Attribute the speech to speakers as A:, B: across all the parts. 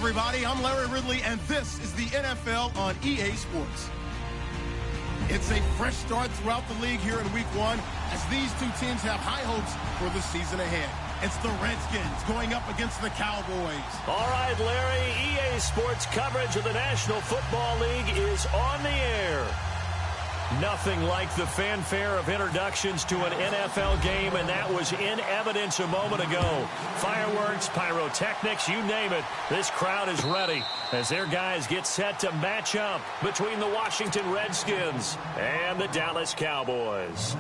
A: everybody. I'm Larry Ridley, and this is the NFL on EA Sports. It's a fresh start throughout the league here in Week 1 as these two teams have high hopes for the season ahead. It's the Redskins going up against the Cowboys.
B: All right, Larry, EA Sports coverage of the National Football League is on the air. Nothing like the fanfare of introductions to an NFL game, and that was in evidence a moment ago. Fireworks, pyrotechnics, you name it. This crowd is ready as their guys get set to match up between the Washington Redskins and the Dallas Cowboys.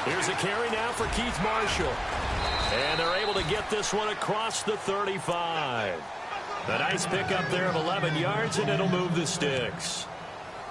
B: Here's a carry now for Keith Marshall. And they're able to get this one across the 35. A nice pickup there of 11 yards, and it'll move the sticks.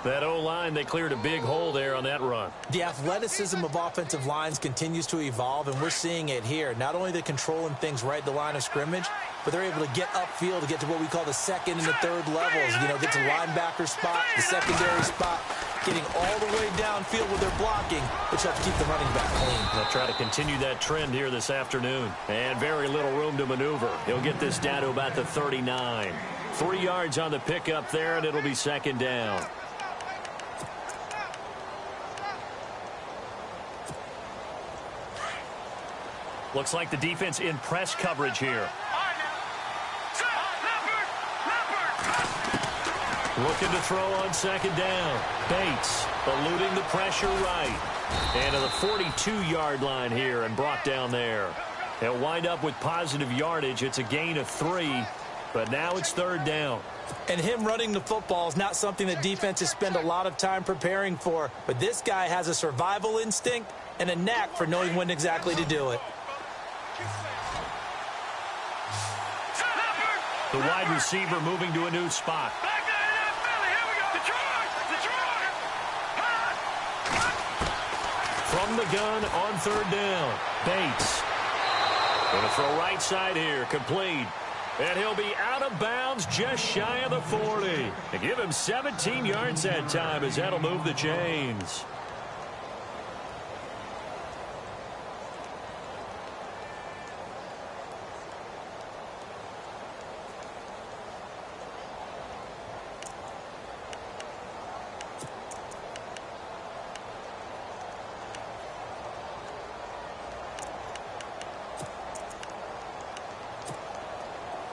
B: That O-line, they cleared a big hole there on that run.
C: The athleticism of offensive lines continues to evolve, and we're seeing it here. Not only they're controlling things right at the line of scrimmage, but they're able to get upfield to get to what we call the second and the third levels. You know, get to linebacker spot, the secondary spot, getting all the way downfield with their blocking, which helps keep the running back clean.
B: They'll try to continue that trend here this afternoon. And very little room to maneuver. He'll get this down to about the 39. 3 yards on the pickup there, and it'll be second down. Looks like the defense in press coverage here. Looking to throw on second down. Bates eluding the pressure right. And to the 42-yard line here and brought down there. They'll wind up with positive yardage. It's a gain of 3, but now it's third down.
C: And him running the football is not something that defenses spend a lot of time preparing for. But this guy has a survival instinct and a knack for knowing when exactly to do it.
B: The wide receiver moving to a new spot. From the gun on third down. Bates. Going to throw right side here. Complete. And he'll be out of bounds just shy of the 40. They give him 17 yards that time as that'll move the chains.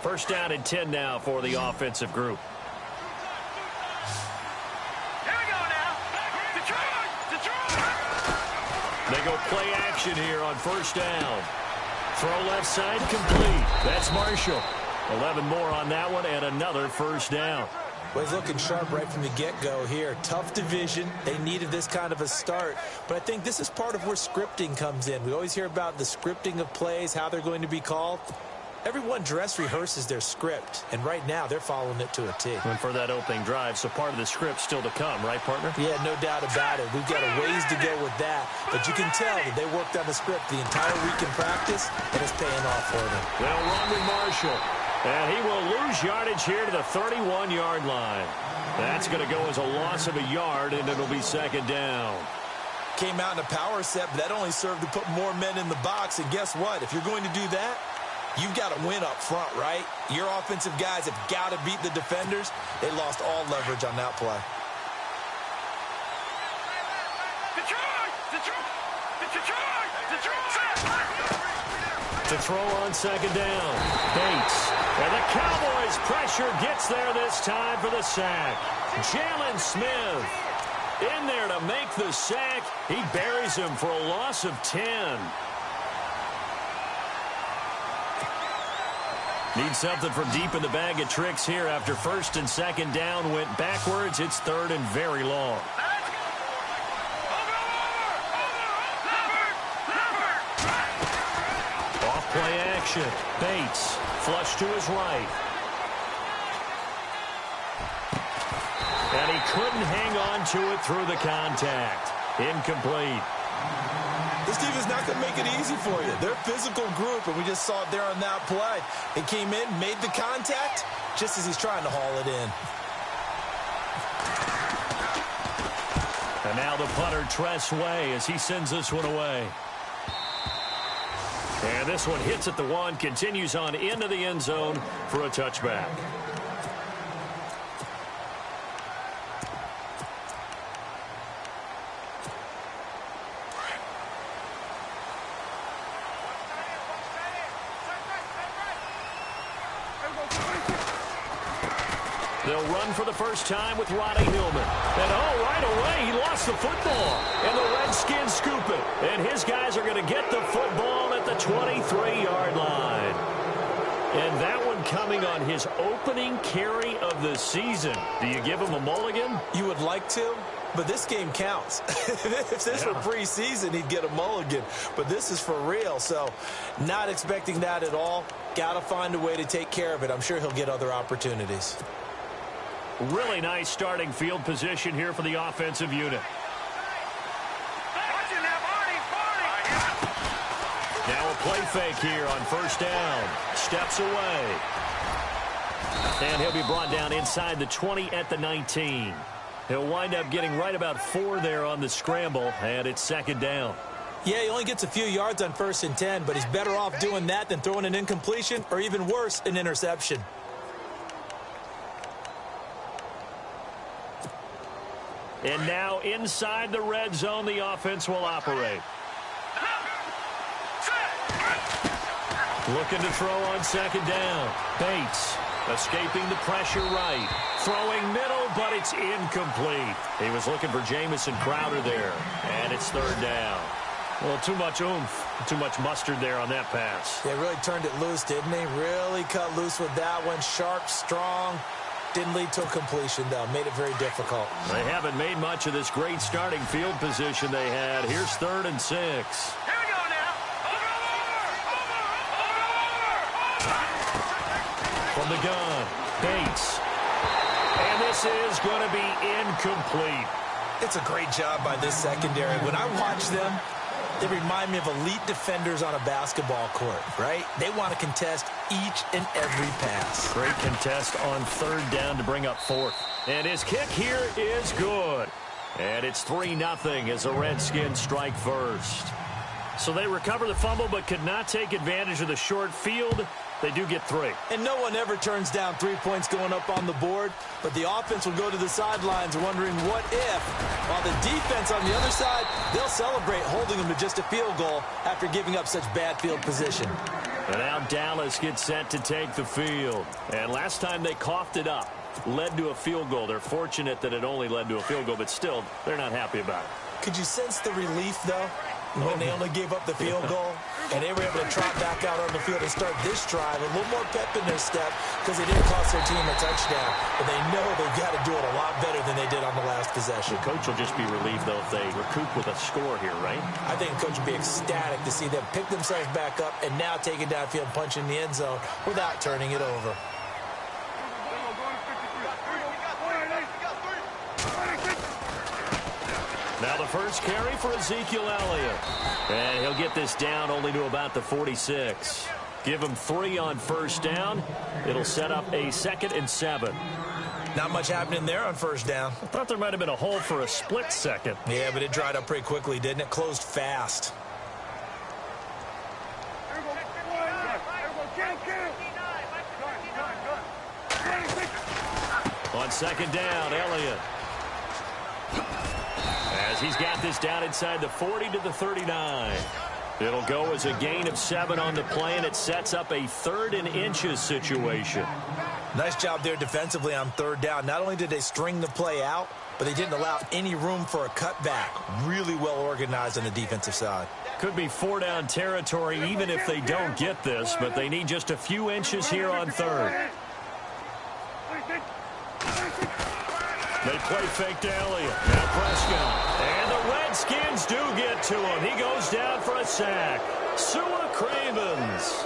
B: First down and 10 now for the offensive group.
D: Here we go now. Detroit.
B: They go play action here on first down. Throw left side complete. That's Marshall. 11 more on that one and another first down.
C: Well, he's looking sharp right from the get-go here. Tough division. They needed this kind of a start. But I think this is part of where scripting comes in. We always hear about the scripting of plays, how they're going to be called. Everyone dress rehearses their script, and right now they're following it to a T.
B: And for that opening drive, so part of the script still to come, right, partner?
C: Yeah, no doubt about it. We've got a ways to go with that, but you can tell that they worked on the script the entire week in practice, and it's paying off for them.
B: They'll run with Marshall, and he will lose yardage here to the 31-yard line. That's going to go as a loss of a yard, and it'll be second down.
C: Came out in a power set, but that only served to put more men in the box, and guess what? If you're going to do that, you've got to win up front, right? Your offensive guys have got to beat the defenders. They lost all leverage on that play.
B: To throw on second down. Bates. And the Cowboys pressure gets there this time for the sack. Jalen Smith in there to make the sack. He buries him for a loss of 10. Need something from deep in the bag of tricks here after first and second down went backwards. It's third and very long. Off play action. Bates flush to his right. couldn't hang on to it through the contact. Incomplete.
C: This team is not going to make it easy for you. They're a physical group, and we just saw it there on that play. It came in, made the contact, just as he's trying to haul it in.
B: And now the punter, Tress Way, as he sends this one away. And this one hits at the one, continues on into the end zone for a touchback. They'll run for the first time with Roddy Hillman. And, oh, right away, he lost the football. And the Redskins scoop it. And his guys are going to get the football at the 23-yard line. And that one coming on his opening carry of the season. Do you give him a mulligan?
C: You would like to, but this game counts. If this were preseason, he'd get a mulligan. But this is for real, so not expecting that at all. Got to find a way to take care of it. I'm sure he'll get other opportunities.
B: Really nice starting field position here for the offensive unit. Now a play fake here on first down. Steps away. And he'll be brought down inside the 20 at the 19. He'll wind up getting right about 4 there on the scramble, and it's second down.
C: Yeah, he only gets a few yards on 1st and 10, but he's better off doing that than throwing an incompletion or even worse, an interception.
B: And now inside the red zone, the offense will operate. Looking to throw on second down. Bates escaping the pressure right. Throwing middle, but it's incomplete. He was looking for Jamison Crowder there. And it's third down. Well, too much oomph, too much mustard there on that pass.
C: They really turned it loose, didn't they? Really cut loose with that one. Sharp, strong. Didn't lead to a completion, though. Made it very difficult.
B: They haven't made much of this great starting field position they had. Here's 3rd and 6.
D: Here we go now.
B: From the gun, Bates. And this is going to be incomplete.
C: It's a great job by this secondary. When I watch them, they remind me of elite defenders on a basketball court, right? They want to contest each and every pass.
B: Great contest on 3rd down to bring up 4th. And his kick here is good. And it's 3-0 as the Redskins strike first. So they recover the fumble but could not take advantage of the short field. They do get 3.
C: And no one ever turns down 3 points going up on the board, but the offense will go to the sidelines wondering what if, while the defense on the other side, they'll celebrate holding them to just a field goal after giving up such bad field position.
B: And now Dallas gets set to take the field. And last time they coughed it up, led to a field goal. They're fortunate that it only led to a field goal, but still, they're not happy about it.
C: Could you sense the relief, though, when they only gave up the field goal? And they were able to trot back out on the field and start this drive. A little more pep in their step because it didn't cost their team a touchdown. But they know they've got to do it a lot better than they did on the last possession.
B: The coach will just be relieved, though, if they recoup with a score here, right?
C: I think the coach will be ecstatic to see them pick themselves back up and now take it downfield and punch in the end zone without turning it over.
B: Now the first carry for Ezekiel Elliott. And he'll get this down only to about the 46. Give him 3 on first down. It'll set up a 2nd and 7.
C: Not much happening there on first down.
B: I thought there might have been a hole for a split second.
C: Yeah, but it dried up pretty quickly, didn't it? Closed fast.
B: On second down, Elliott. As he's got this down inside the 40 to the 39. It'll go as a gain of 7 on the play, and it sets up a 3rd and inches situation.
C: Nice job there defensively on 3rd down. Not only did they string the play out, but they didn't allow any room for a cutback. Really well organized on the defensive side.
B: Could be 4-down territory even if they don't get this, but they need just a few inches here on 3rd. They play fake to Elliott. Now Prescott. And the Redskins do get to him. He goes down for a sack. Sua Cravens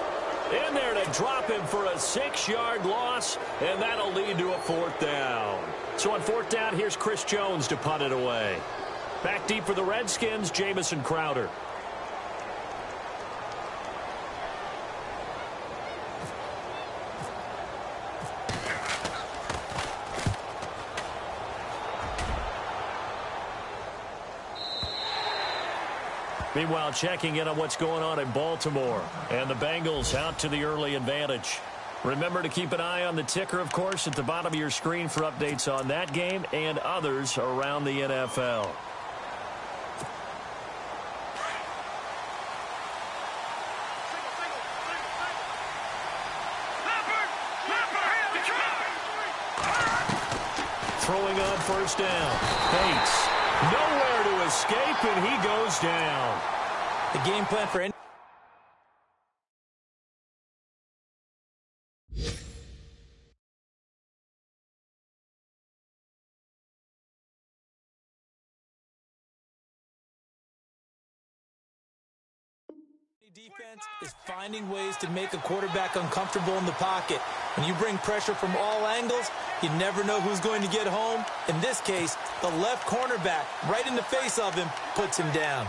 B: in there to drop him for a 6-yard loss, and that'll lead to a 4th down. So on 4th down, here's Chris Jones to punt it away. Back deep for the Redskins, Jamison Crowder. Meanwhile, checking in on what's going on in Baltimore. And the Bengals out to the early advantage. Remember to keep an eye on the ticker, of course, at the bottom of your screen for updates on that game and others around the NFL. Throwing on 1st down. Bates. Nowhere to escape, and he goes down.
C: The game plan for any defense is finding ways to make a quarterback uncomfortable in the pocket. When you bring pressure from all angles, you never know who's going to get home. In this case, the left cornerback, right in the face of him, puts him down.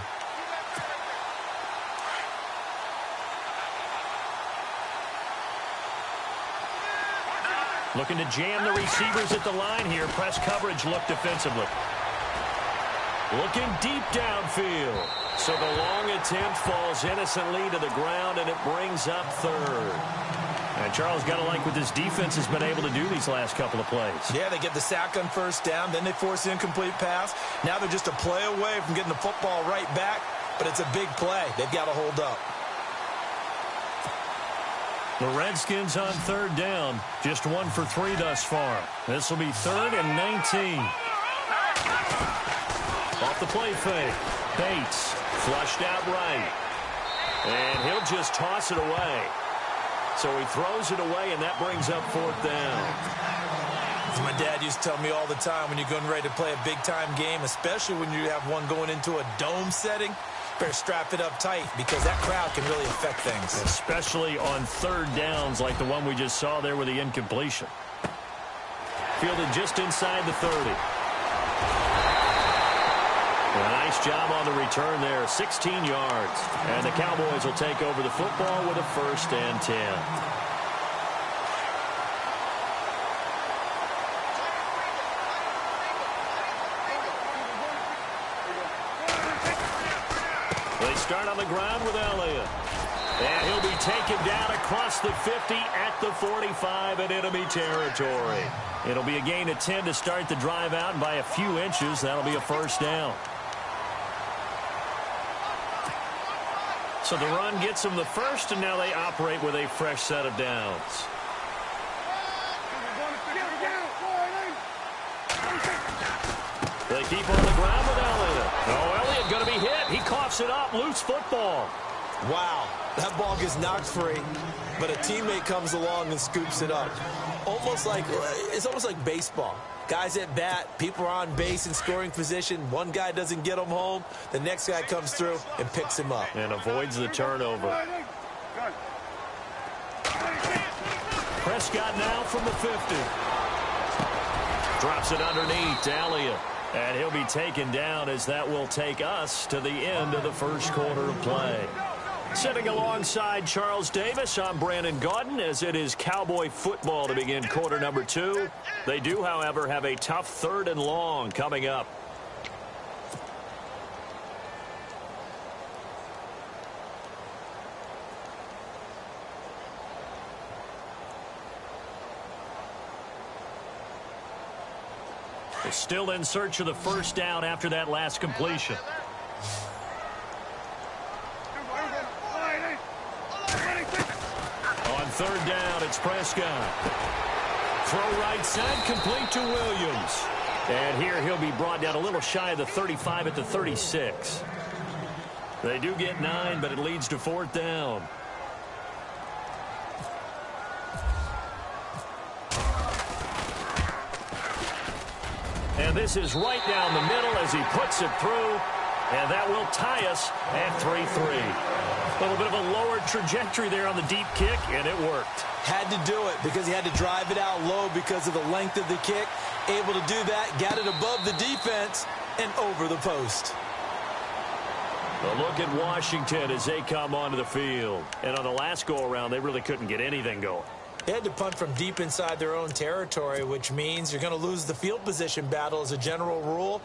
B: Looking to jam the receivers at the line here. Press coverage look defensively. Looking deep downfield. So the long attempt falls innocently to the ground, and it brings up 3rd. And Charles, got to like what this defense has been able to do these last couple of plays.
C: Yeah, they get the sack on 1st down, then they force an incomplete pass. Now they're just a play away from getting the football right back, but it's a big play. They've got to hold up.
B: The Redskins on 3rd down, just 1 for 3 thus far. This will be 3rd and 19. Off the play fake. Bates flushed out right. And he'll just toss it away. So he throws it away, and that brings up 4th down.
C: As my dad used to tell me all the time, when you're getting ready to play a big-time game, especially when you have one going into a dome setting, better strap it up tight because that crowd can really affect things.
B: Especially on 3rd downs like the one we just saw there with the incompletion. Fielded just inside the 30. A nice job on the return there, 16 yards. And the Cowboys will take over the football with a 1st and 10. They start on the ground with Elliott. And he'll be taken down across the 50 at the 45 in enemy territory. It'll be a gain of 10 to start the drive out, and by a few inches, that'll be a 1st down. So the run gets them the 1st, and now they operate with a fresh set of downs. They keep on the ground with Elliott. Oh, Elliott going to be hit. He coughs it up. Loose football.
C: Wow, that ball gets knocked free, but a teammate comes along and scoops it up. It's almost like baseball. Guys at bat, people are on base in scoring position. One guy doesn't get him home. The next guy comes through and picks him up.
B: And avoids the turnover. Prescott now from the 50. Drops it underneath to Elliott. And he'll be taken down as that will take us to the end of the 1st quarter of play. Sitting alongside Charles Davis, I'm Brandon Gaudin, as it is Cowboy football to begin quarter number 2. They do, however, have a tough 3rd and long coming up. They're still in search of the 1st down after that last completion. On 3rd down, it's Prescott. Throw right side, complete to Williams. And here he'll be brought down a little shy of the 35 at the 36. They do get 9, but it leads to 4th down. And this is right down the middle as he puts it through. And that will tie us at 3-3. A little bit of a lower trajectory there on the deep kick, and it worked.
C: Had to do it because he had to drive it out low because of the length of the kick. able to do that, got it above the defense and over the post.
B: A look at Washington as they come onto the field. And on the last go-around, they really couldn't get anything going.
C: They had to punt from deep inside their own territory, which means you're going to lose the field position battle as a general rule.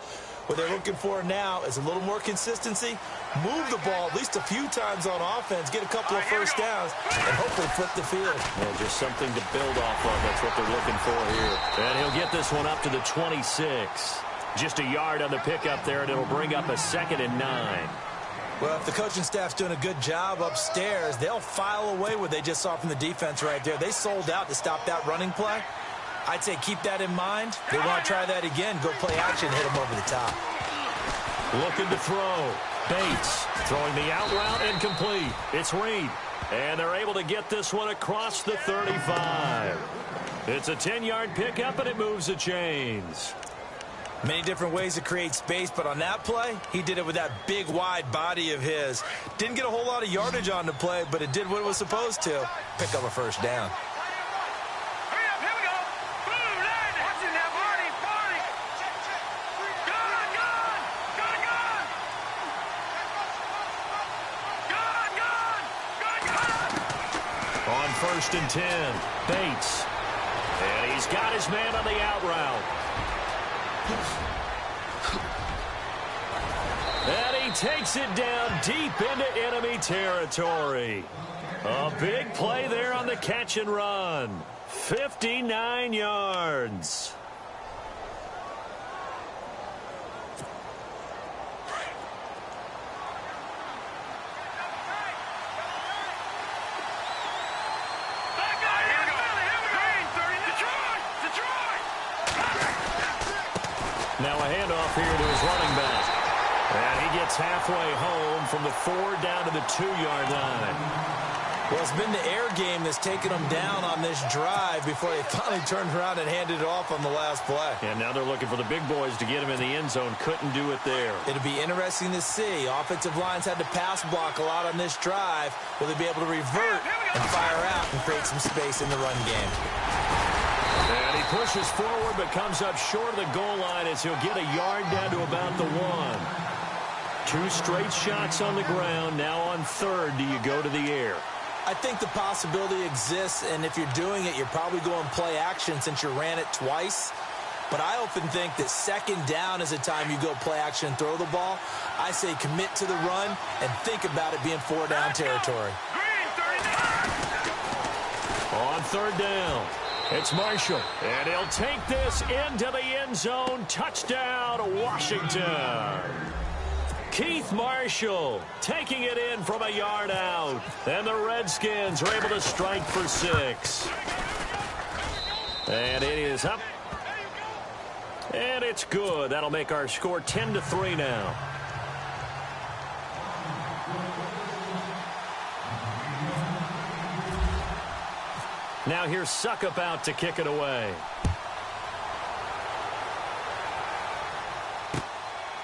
C: What they're looking for now is a little more consistency, move the ball at least a few times on offense, get a couple of first downs, and hopefully flip the field.
B: Well, just something to build off of. That's what they're looking for here. And he'll get this one up to the 26. Just a yard on the pickup there, and it'll bring up a 2nd and 9.
C: Well, if the coaching staff's doing a good job upstairs, they'll file away what they just saw from the defense right there. They sold out to stop that running play. I'd say keep that in mind. They want to try that again. Go play action, hit them over the top.
B: Looking to throw. Bates throwing the out route incomplete. It's Reed. And they're able to get this one across the 35. It's a 10-yard pickup, and it moves the chains.
C: Many different ways to create space, but on that play, he did it with that big, wide body of his. Didn't get a whole lot of yardage on the play, but it did what it was supposed to. Pick up a first down.
D: Hurry up, here we go. Boom, land. Watching that body, body. Gun.
B: On 1st and 10, Bates. And he's got his man on the out route. And he takes it down deep into enemy territory. A big play there on the catch and run. 59 yards. Now a handoff here to his running back. And he gets halfway home from the 4 down to the 2-yard line.
C: Well, it's been the air game that's taken them down on this drive before they finally turned around and handed it off on the last play.
B: And now they're looking for the big boys to get him in the end zone. Couldn't do it there.
C: It'll be interesting to see. Offensive lines had to pass block a lot on this drive. Will they be able to revert and fire out and create some space in the run game?
B: And he pushes forward but comes up short of the goal line as he'll get a yard down to about the 1. 2 straight shots on the ground. Now on 3rd, do you go to the air?
C: I think the possibility exists, and if you're doing it, you're probably going play action since you ran it twice. But I often think that 2nd down is the time you go play action and throw the ball. I say commit to the run and think about it being 4 down territory.
B: On 3rd down, it's Marshall. And he'll take this into the end zone. Touchdown, Washington. Keith Marshall taking it in from a yard out. And the Redskins are able to strike for 6. And it is up. And it's good. That'll make our score 10-3 now. Now here's Suckup out to kick it away.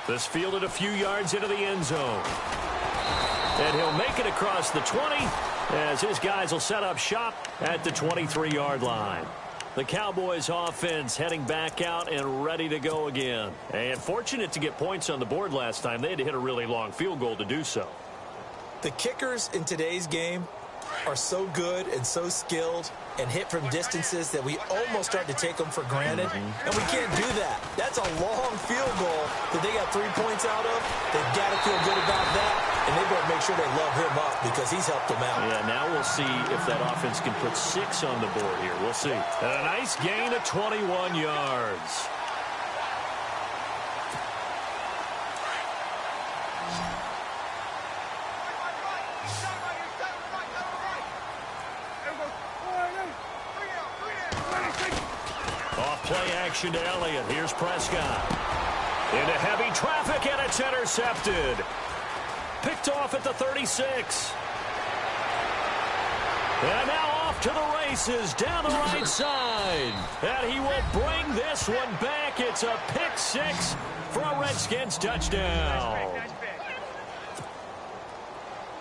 B: This fielded a few yards into the end zone. And he'll make it across the 20 as his guys will set up shop at the 23-yard line. The Cowboys offense heading back out and ready to go again. And fortunate to get points on the board last time. They had to hit a really long field goal to do so.
C: The kickers in today's game are so good and so skilled and hit from distances that we almost start to take them for granted. And we can't do that. That's a long field goal that they got 3 points out of. They've got to feel good about that, and they better make sure they love him up because he's helped them out.
B: Yeah, now we'll see if that offense can put 6 on the board here. We'll see. And a nice gain of 21 yards. Play action to Elliott. Here's Prescott. Into heavy traffic, and it's intercepted. Picked off at the 36. And now off to the races down the right side. And he will bring this one back. It's a pick 6 for a Redskins touchdown.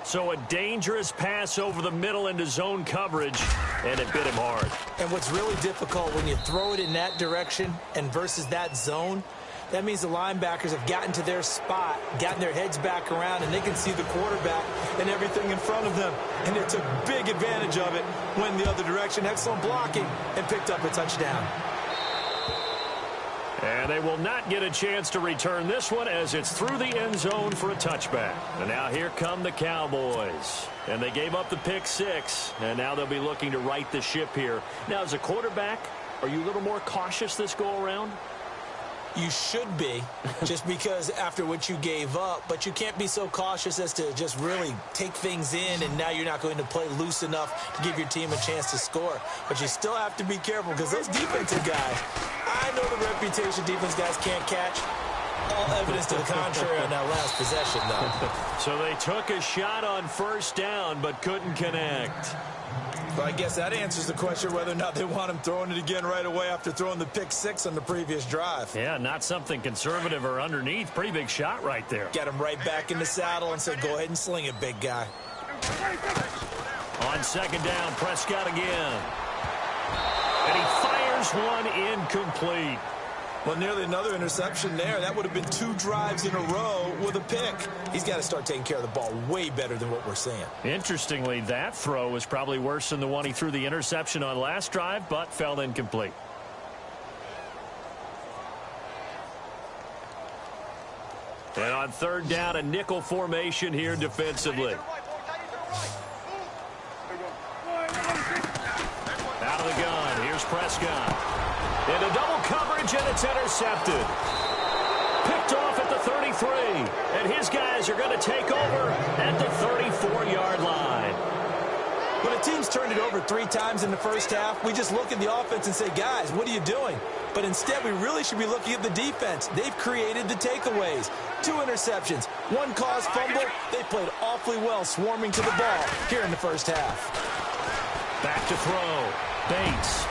B: So a dangerous pass over the middle into zone coverage. and it bit him hard.
C: And what's really difficult when you throw it in that direction and versus that zone, that means the linebackers have gotten to their spot, gotten their heads back around, and they can see the quarterback and everything in front of them. And they took big advantage of it, went the other direction, excellent blocking, and picked up a touchdown.
B: And they will not get a chance to return this one as it's through the end zone for a touchback. And now here come the Cowboys. And they gave up the pick six, and now they'll be looking to right the ship here. Now, as a quarterback, are you a little more cautious this go-around?
C: You should be, just because after what you gave up, but you can't be so cautious as to just really take things in, and now you're not going to play loose enough to give your team a chance to score. But you still have to be careful because those defensive guys, I know the reputation defense guys can't catch. All evidence to the contrary on that last possession, though.
B: So they took a shot on first down but couldn't connect.
C: Well, I guess that answers the question whether or not they want him throwing it again right away after throwing the pick six on the previous drive.
B: Yeah, not something conservative or underneath. Pretty big shot right there.
C: Get him right back in the saddle and say, go ahead and sling it, big guy.
B: On second down, Prescott again. And he fires one incomplete.
C: Well, nearly another interception there. That would have been 2 drives in a row with a pick. He's got to start taking care of the ball way better than what we're seeing.
B: Interestingly, that throw was probably worse than the one he threw the interception on last drive, but fell incomplete. And on third down, a nickel formation here defensively. Out of the gun, here's Prescott. Into double coverage, and it's intercepted. Picked off at the 33, and his guys are going to take over at the 34-yard line.
C: When a team's turned it over 3 times in the first half, we just look at the offense and say, guys, what are you doing? But instead, we really should be looking at the defense. They've created the takeaways. 2 interceptions, 1 caused fumble. They played awfully well swarming to the ball here in the first half.
B: Back to throw. Bates.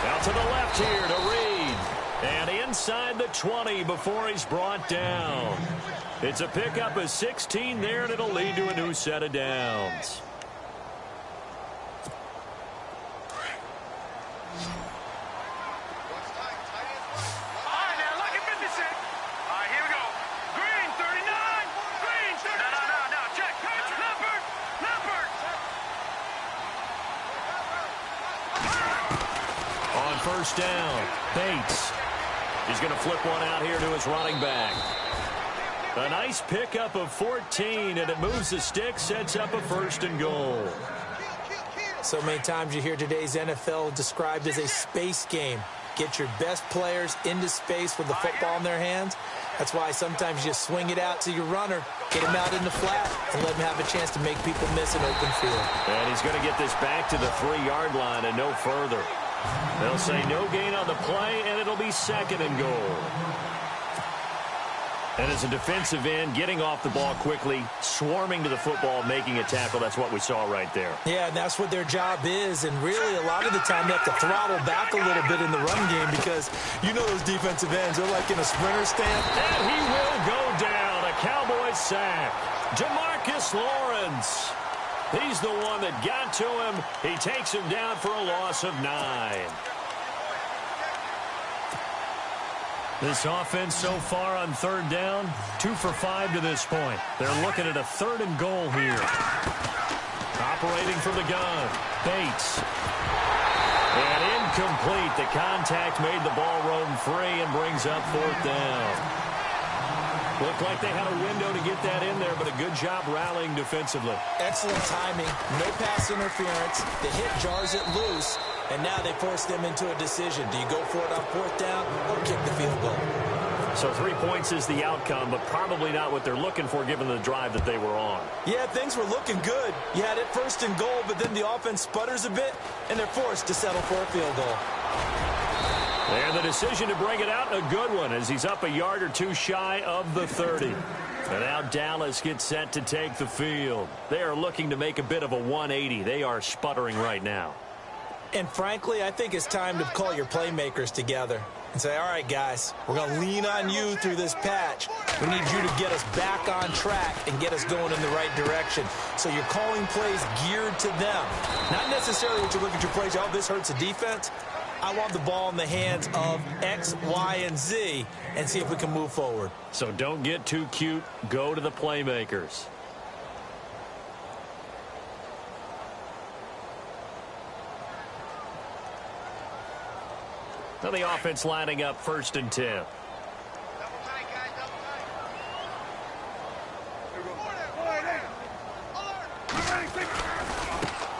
B: Out to the left here to Reed. And inside the 20 before he's brought down. It's a pickup of 16 there, and it'll lead to a new set of downs. First down, Bates. He's going to flip one out here to his running back. A nice pickup of 14, and it moves the stick, sets up a 1st and goal.
C: So many times you hear today's NFL described as a space game. Get your best players into space with the football in their hands. That's why sometimes you swing it out to your runner, get him out in the flat, and let him have a chance to make people miss an open field.
B: And he's going to get this back to the 3-yard line and no further. They'll say no gain on the play, and it'll be 2nd and goal. And as a defensive end, getting off the ball quickly, swarming to the football, making a tackle, that's what we saw right there.
C: Yeah, and that's what their job is. And really, a lot of the time, they have to throttle back a little bit in the run game because you know those defensive ends, they're like in a sprinter stance.
B: And he will go down. A Cowboys sack. Demarcus Lawrence. He's the one that got to him. He takes him down for a loss of 9. This offense so far on third down, 2 for 5 to this point. They're looking at a 3rd and goal here. Operating from the gun, Bates. And incomplete. The contact made the ball roam free and brings up 4th down. Looked like they had a window to get that in there, but a good job rallying defensively.
C: Excellent timing, no pass interference. The hit jars it loose, and now they force them into a decision. Do you go for it on 4th down or kick the field goal?
B: So 3 points is the outcome, but probably not what they're looking for given the drive that they were on.
C: Yeah, things were looking good. You had it 1st and goal, but then the offense sputters a bit, and they're forced to settle for a field goal.
B: And the decision to bring it out, a good one, as he's up a yard or 2 shy of the 30. And now Dallas gets set to take the field. They are looking to make a bit of a 180. They are sputtering right now.
C: And frankly, I think it's time to call your playmakers together. and say, all right, guys, we're going to lean on you through this patch. We need you to get us back on track and get us going in the right direction. So you're calling plays geared to them. Not necessarily what you look at your plays, oh, this hurts the defense. I want the ball in the hands of X, Y, and Z and see if we can move forward.
B: So don't get too cute. Go to the playmakers. Now the offense lining up 1st and 10.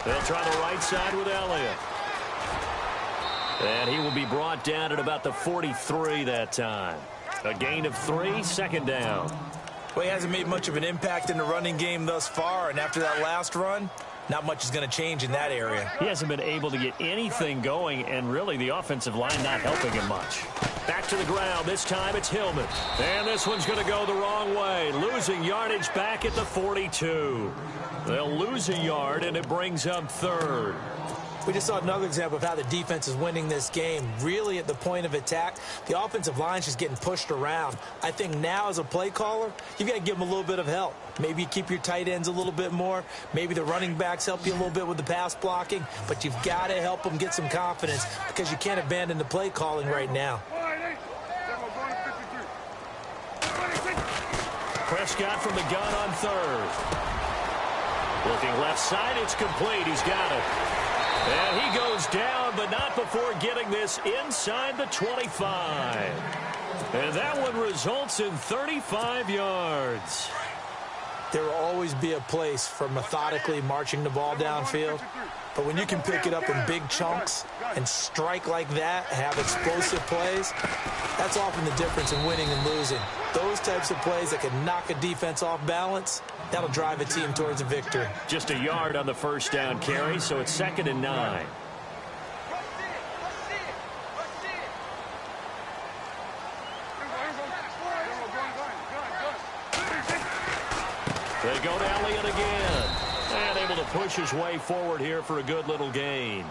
B: They'll try the right side with Elliott. And he will be brought down at about the 43 that time. A gain of 3, 2nd down.
C: Well, he hasn't made much of an impact in the running game thus far, and after that last run, not much is going to change in that area.
B: He hasn't been able to get anything going, and really the offensive line not helping him much. Back to the ground. This time it's Hillman. And this one's going to go the wrong way. Losing yardage back at the 42. They'll lose a yard, and it brings up 3rd.
C: We just saw another example of how the defense is winning this game. Really at the point of attack, the offensive line's just getting pushed around. I think now as a play caller, you've got to give them a little bit of help. Maybe you keep your tight ends a little bit more. Maybe the running backs help you a little bit with the pass blocking. But you've got to help them get some confidence because you can't abandon the play calling right now.
B: Prescott from the gun on 3rd. Looking left side, it's complete. He's got it. And he goes down, but not before getting this inside the 25. And that one results in 35 yards.
C: There will always be a place for methodically marching the ball downfield. But when you can pick it up in big chunks and strike like that, have explosive plays, that's often the difference in winning and losing. Those types of plays that can knock a defense off balance, that'll drive a team towards a victory.
B: Just a yard on the 1st down carry, so it's 2nd and 9. They go to Elliott again. And able to push his way forward here for a good little gain.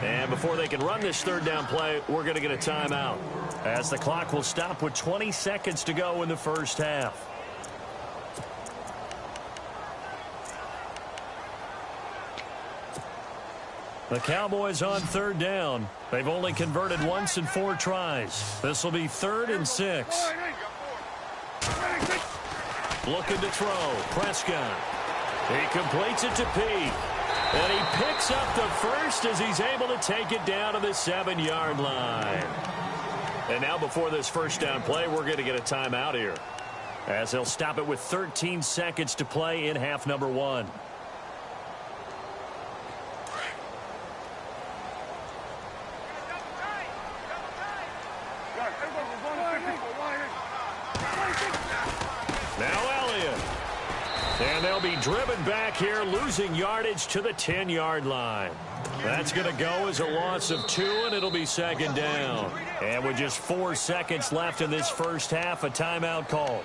B: And before they can run this 3rd down play, we're going to get a timeout, as the clock will stop with 20 seconds to go in the 1st half. The Cowboys on 3rd down. They've only converted once in 4 tries. This will be 3rd and 6. Looking to throw. Prescott. He completes it to Pete. And he picks up the 1st as he's able to take it down to the 7-yard line. And now before this 1st down play, we're going to get a timeout here, as they'll stop it with 13 seconds to play in half number 1. Now Elliott. And they'll be driven back here, losing yardage to the 10-yard line. That's going to go as a loss of 2, and it'll be 2nd down. And with just 4 seconds left in this 1st half, a timeout call.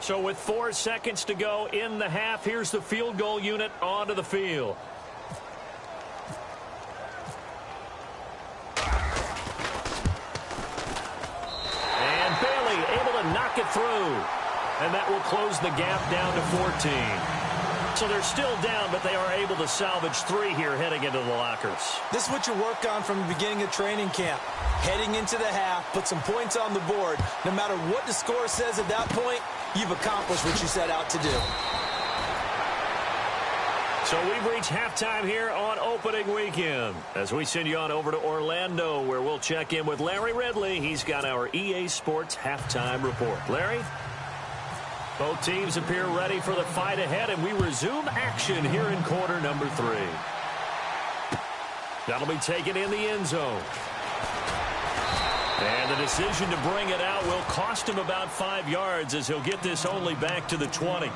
B: So with 4 seconds to go in the half, here's the field goal unit onto the field. Knock it through, and that will close the gap down to 14. So they're still down, but they are able to salvage 3 here heading into the lockers.
C: This is what you work on from the beginning of training camp. Heading into the half, put some points on the board. No matter what the score says at that point, you've accomplished what you set out to do.
B: So we've reached halftime here on opening weekend, as we send you on over to Orlando, where we'll check in with Larry Ridley. He's got our EA Sports halftime report. Larry? Both teams appear ready for the fight ahead, and we resume action here in quarter number 3. That'll be taken in the end zone. And the decision to bring it out will cost him about 5 yards, as he'll get this only back to the 20.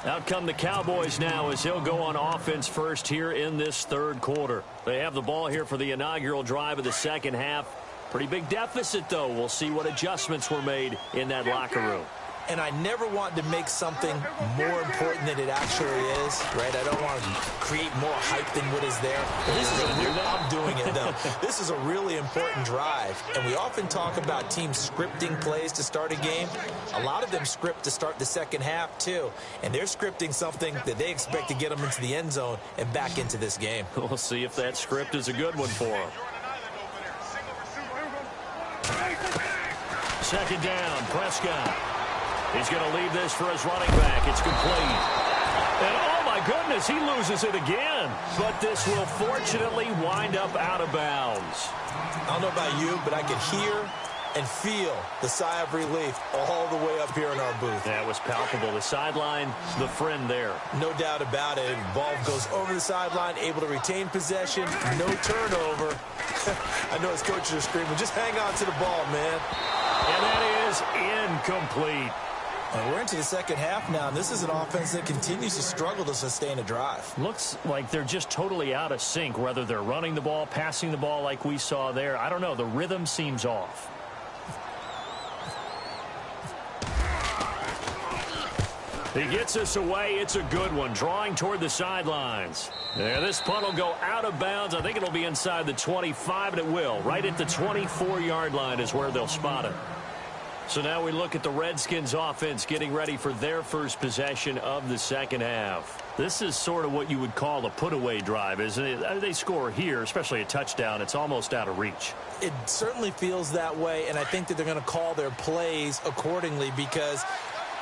B: Out come the Cowboys now, as he'll go on offense first here in this 3rd quarter. They have the ball here for the inaugural drive of the 2nd half. Pretty big deficit, though. We'll see what adjustments were made in that locker room.
C: and I never want to make something more important than it actually is, right? I don't want to create more hype than what is there. But this is I'm doing it, though. This is a really important drive, and we often talk about teams scripting plays to start a game. A lot of them script to start the second half, too, and they're scripting something that they expect to get them into the end zone and back into this game.
B: We'll see if that script is a good one for them. Second down, Prescott. He's going to leave this for his running back. It's complete. And oh my goodness, he loses it again. But this will fortunately wind up out of bounds.
C: I don't know about you, but I could hear and feel the sigh of relief all the way up here in our booth.
B: That was palpable. The sideline, the friend there.
C: No doubt about it. Ball goes over the sideline, able to retain possession, no turnover. I know his coaches are screaming, just hang on to the ball, man.
B: And that is incomplete.
C: And we're into the second half now, and this is an offense that continues to struggle to sustain a drive.
B: Looks like they're just totally out of sync, whether they're running the ball, passing the ball like we saw there. I don't know. The rhythm seems off. He gets us away. It's a good one. Drawing toward the sidelines. Yeah, this punt will go out of bounds. I think it'll be inside the 25, and it will. Right at the 24-yard line is where they'll spot it. So now we look at the Redskins offense getting ready for their first possession of the second half. This is sort of what you would call a put-away drive, isn't it? They score here, especially a touchdown. It's almost out of reach.
C: It certainly feels that way, and I think that they're going to call their plays accordingly because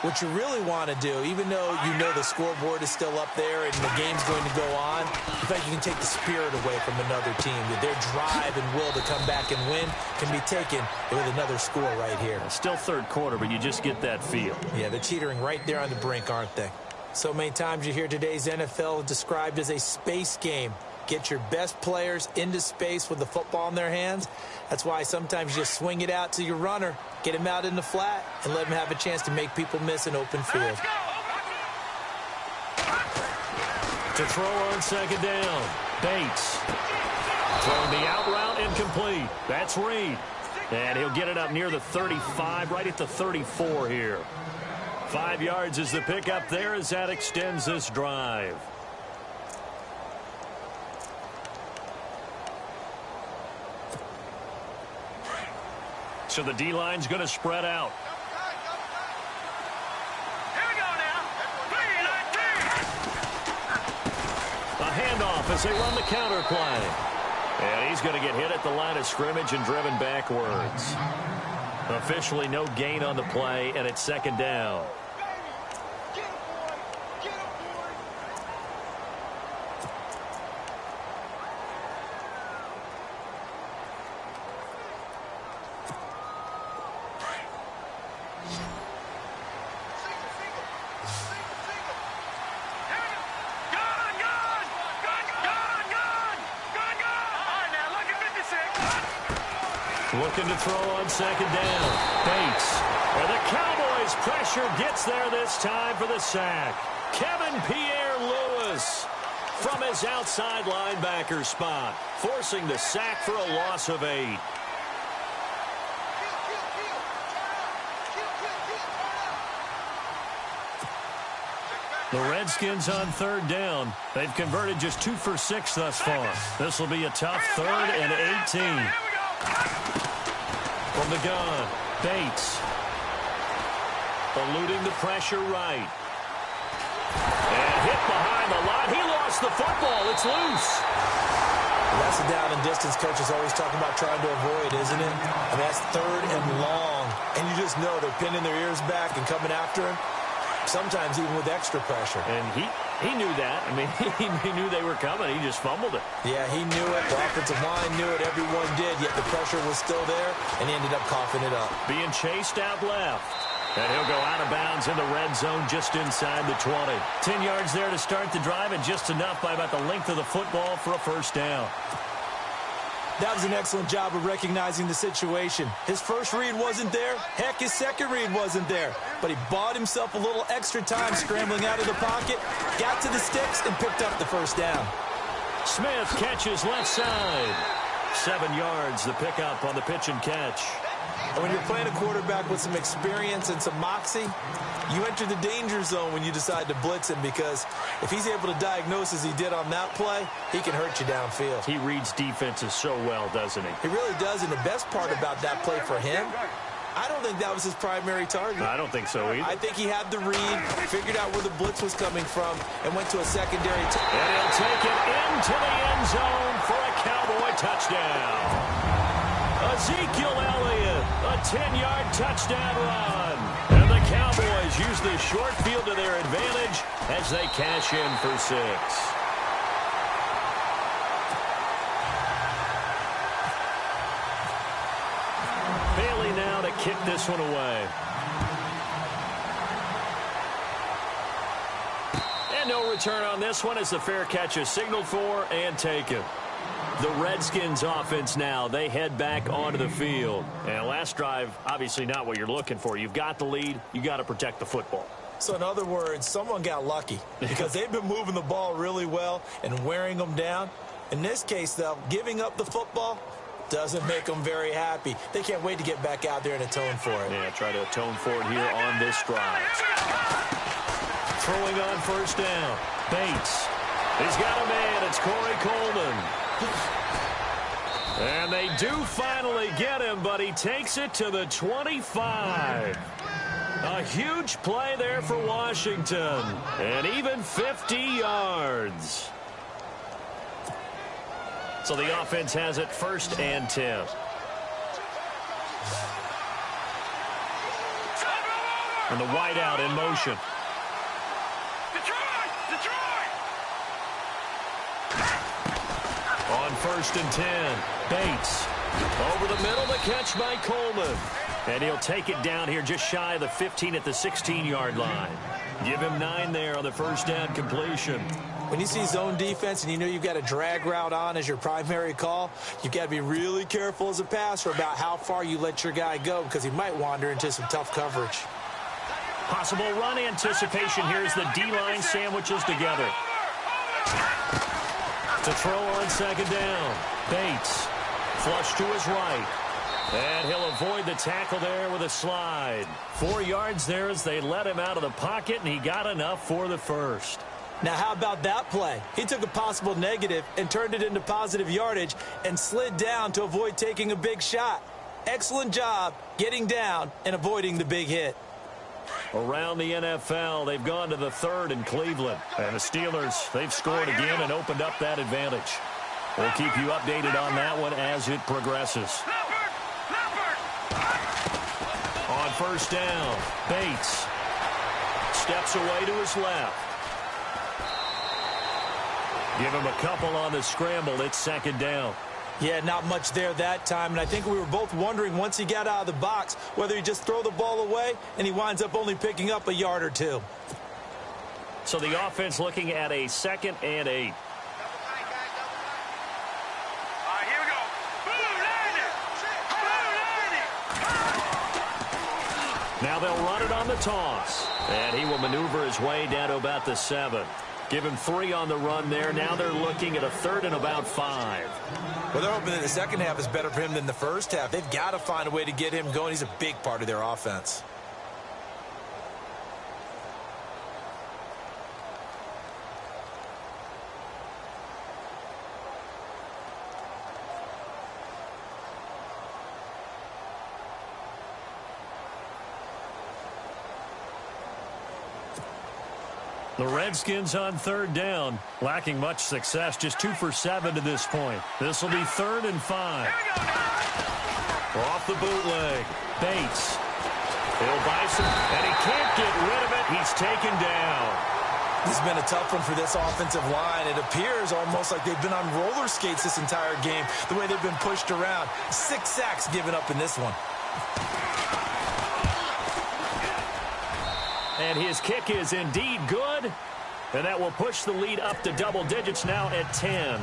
C: what you really want to do, even though you know the scoreboard is still up there and the game's going to go on, in fact, you can take the spirit away from another team. Their drive and will to come back and win can be taken with another score right here.
B: Still third quarter, but you just get that feel.
C: Yeah, they're teetering right there on the brink, aren't they? So many times you hear today's NFL described as a space game. Get your best players into space with the football in their hands. That's why sometimes you just swing it out to your runner, get him out in the flat, and let him have a chance to make people miss an open field.
B: To throw on second down, Bates. Throwing the out route incomplete. That's Reed. And he'll get it up near the 35, right at the 34 here. 5 yards is the pickup there as that extends this drive. So the D-line's going to spread out.
D: Here we go now.
B: A handoff as they run the counter play. And he's going to get hit at the line of scrimmage and driven backwards. Officially no gain on the play, and it's second down. Looking to throw on second down. Bates. And the Cowboys' pressure gets there this time for the sack. Kevin Pierre-Louis from his outside linebacker spot, forcing the sack for a loss of 8. The Redskins on third down. They've converted just 2 for 6 thus far. This will be a tough 3rd and 18. From the gun, Bates. Eluding the pressure right. And hit behind the line. He lost the football. It's loose.
C: Well, that's the down and distance coaches always talking about trying to avoid, isn't it? I mean, that's 3rd and long. And you just know they're pinning their ears back and coming after him. Sometimes even with extra pressure.
B: And he knew that. I mean, he knew they were coming. He just fumbled it.
C: Yeah, he knew it. The offensive line knew it. Everyone did. Yet the pressure was still there, and he ended up coughing it up.
B: Being chased out left. And he'll go out of bounds in the red zone just inside the 20. 10 yards there to start the drive, and just enough by about the length of the football for a first down.
C: That was an excellent job of recognizing the situation. His first read wasn't there. Heck, his second read wasn't there. But he bought himself a little extra time scrambling out of the pocket, got to the sticks, and picked up the first down.
B: Smith catches left side. 7 yards, the pickup on the pitch and catch.
C: And when you're playing a quarterback with some experience and some moxie, you enter the danger zone when you decide to blitz him, because if he's able to diagnose as he did on that play, he can hurt you downfield.
B: He reads defenses so well, doesn't he?
C: He really does, and the best part about that play for him, I don't think that was his primary target.
B: I don't think so either.
C: I think he had the read, figured out where the blitz was coming from, and went to a secondary.
B: And he'll take it into the end zone for a Cowboy touchdown. Ezekiel Elliott, a 10-yard touchdown run. And the Cowboys use the short field to their advantage as they cash in for 6. Bailey now to kick this one away. And no return on this one as the fair catch is signaled for and taken. The Redskins offense now, they head back onto the field. And last drive, obviously not what you're looking for. You've got the lead. You got to protect the football.
C: So in other words, someone got lucky because they've been moving the ball really well and wearing them down. In this case, though, giving up the football doesn't make them very happy. They can't wait to get back out there and atone for it.
B: Yeah, try to atone for it here on this drive. Throwing on first down. Bates. He's got a man. It's Corey Coleman. And they do finally get him, but he takes it to the 25. A huge play there for Washington. And even 50 yards. So the offense has it 1st and 10. And the wideout in motion. On 1st and 10, Bates. Over the middle, the catch by Coleman. And he'll take it down here just shy of the 15 at the 16-yard line. Give him 9 there on the first down completion.
C: When you see zone defense and you know you've got a drag route on as your primary call, you've got to be really careful as a passer about how far you let your guy go, because he might wander into some tough coverage.
B: Possible run anticipation here as the D-line sandwiches together. To throw on 2nd down. Bates. Flush to his right. And he'll avoid the tackle there with a slide. 4 yards there as they let him out of the pocket, and he got enough for the first.
C: Now, how about that play? He took a possible negative and turned it into positive yardage and slid down to avoid taking a big shot. Excellent job getting down and avoiding the big hit.
B: Around the NFL, they've gone to the 3rd in Cleveland. And the Steelers, they've scored again and opened up that advantage. We'll keep you updated on that one as it progresses. On 1st down, Bates steps away to his left. Give him a couple on the scramble. It's 2nd down.
C: Yeah, not much there that time, and I think we were both wondering once he got out of the box whether he just throw the ball away and he winds up only picking up a yard or 2.
B: So the offense looking at a 2nd and 8.
D: Here we go.
B: Now they'll run it on the toss. And he will maneuver his way down to about the 7. Give him 3 on the run there. Now they're looking at a 3rd and about 5.
C: Well, they're hoping that the second half is better for him than the first half. They've got to find a way to get him going. He's a big part of their offense.
B: The Redskins on 3rd down, lacking much success, just 2 for 7 to this point. This will be 3rd and 5. Off the bootleg, Bates. He'll buy some, and he can't get rid of it. He's taken down.
C: This has been a tough one for this offensive line. It appears almost like they've been on roller skates this entire game, the way they've been pushed around. 6 sacks given up in this one.
B: And his kick is indeed good. And that will push the lead up to double digits now at 10.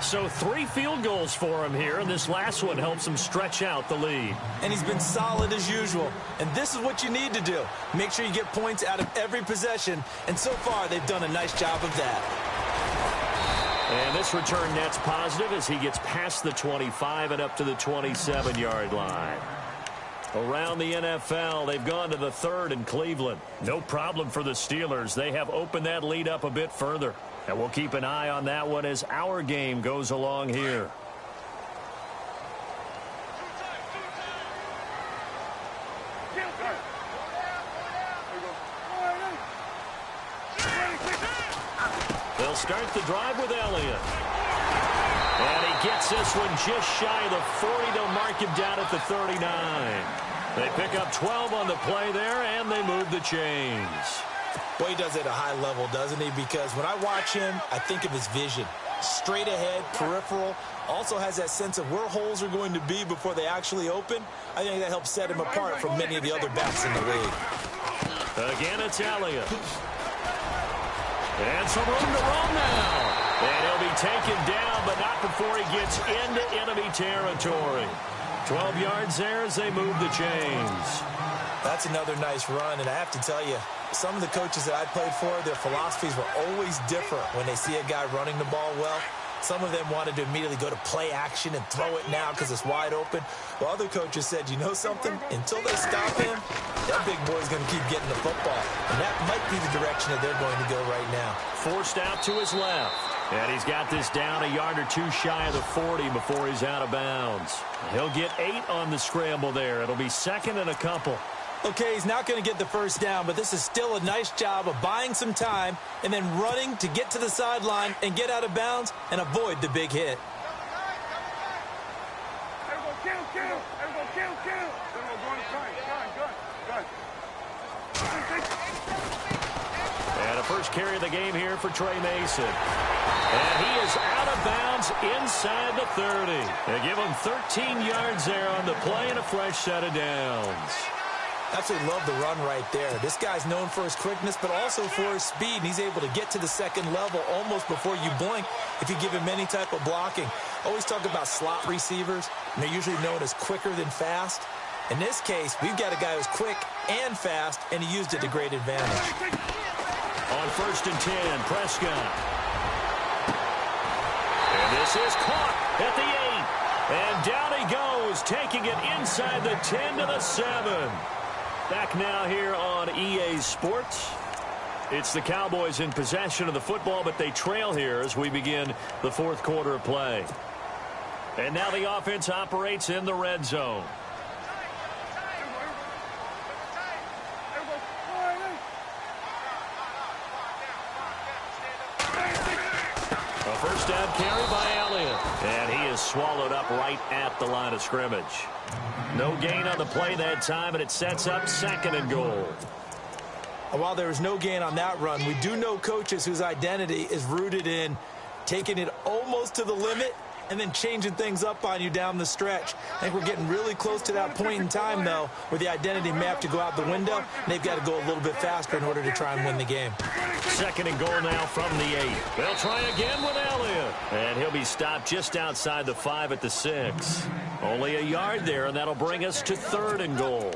B: So 3 field goals for him here, and this last one helps him stretch out the lead.
C: And he's been solid as usual. And this is what you need to do. Make sure you get points out of every possession. And so far, they've done a nice job of that.
B: And this return net's positive as he gets past the 25 and up to the 27-yard line. Around the NFL, they've gone to the 3rd in Cleveland. No problem for the Steelers. They have opened that lead up a bit further. And we'll keep an eye on that one as our game goes along here. They'll start the drive with Elliott. And he gets this one just shy of the 40. They'll mark him down at the 39. They pick up 12 on the play there, and they move the chains.
C: Well, he does it at a high level, doesn't he? Because when I watch him, I think of his vision. Straight ahead, peripheral. Also has that sense of where holes are going to be before they actually open. I think that helps set him apart from many of the other backs in the league.
B: Again, it's Elliott. And some room to roam now. And he'll be taken down, but not before he gets into enemy territory. 12 yards there as they move the chains.
C: That's another nice run, and I have to tell you, some of the coaches that I played for, their philosophies were always different when they see a guy running the ball well. Some of them wanted to immediately go to play action and throw it now because it's wide open. While other coaches said, you know something? Until they stop him, that big boy's going to keep getting the football. And that might be the direction that they're going to go right now.
B: Forced out to his left. And he's got this down a yard or two shy of the 40 before he's out of bounds. He'll get 8 on the scramble there. It'll be 2nd and a couple.
C: Okay, he's not going to get the first down, but this is still a nice job of buying some time and then running to get to the sideline and get out of bounds and avoid the big hit.
B: And a first carry of the game here for Trey Mason. And he is out of bounds inside the 30. They give him 13 yards there on the play and a fresh set of downs.
C: Absolutely love the run right there. This guy's known for his quickness, but also for his speed. And he's able to get to the second level almost before you blink if you give him any type of blocking. Always talk about slot receivers, and they're usually known as quicker than fast. In this case, we've got a guy who's quick and fast, and he used it to great advantage.
B: On 1st and 10, Prescott. And this is caught at the 8. And down he goes, taking it inside the 10 to the 7. Back now here on EA Sports. It's the Cowboys in possession of the football, but they trail here as we begin the 4th quarter of play. And now the offense operates in the red zone. A first down carry by Elliott. And he is swallowed up right at the line of scrimmage. No gain on the play that time, and it sets up 2nd and goal.
C: While there was no gain on that run, we do know coaches whose identity is rooted in taking it almost to the limit and then changing things up on you down the stretch. I think we're getting really close to that point in time, though, where the identity may have to go out the window, and they've got to go a little bit faster in order to try and win the game.
B: 2nd and goal now from the 8. They'll try again with Elliott. And he'll be stopped just outside the 5 at the 6. Only a yard there, and that'll bring us to 3rd and goal.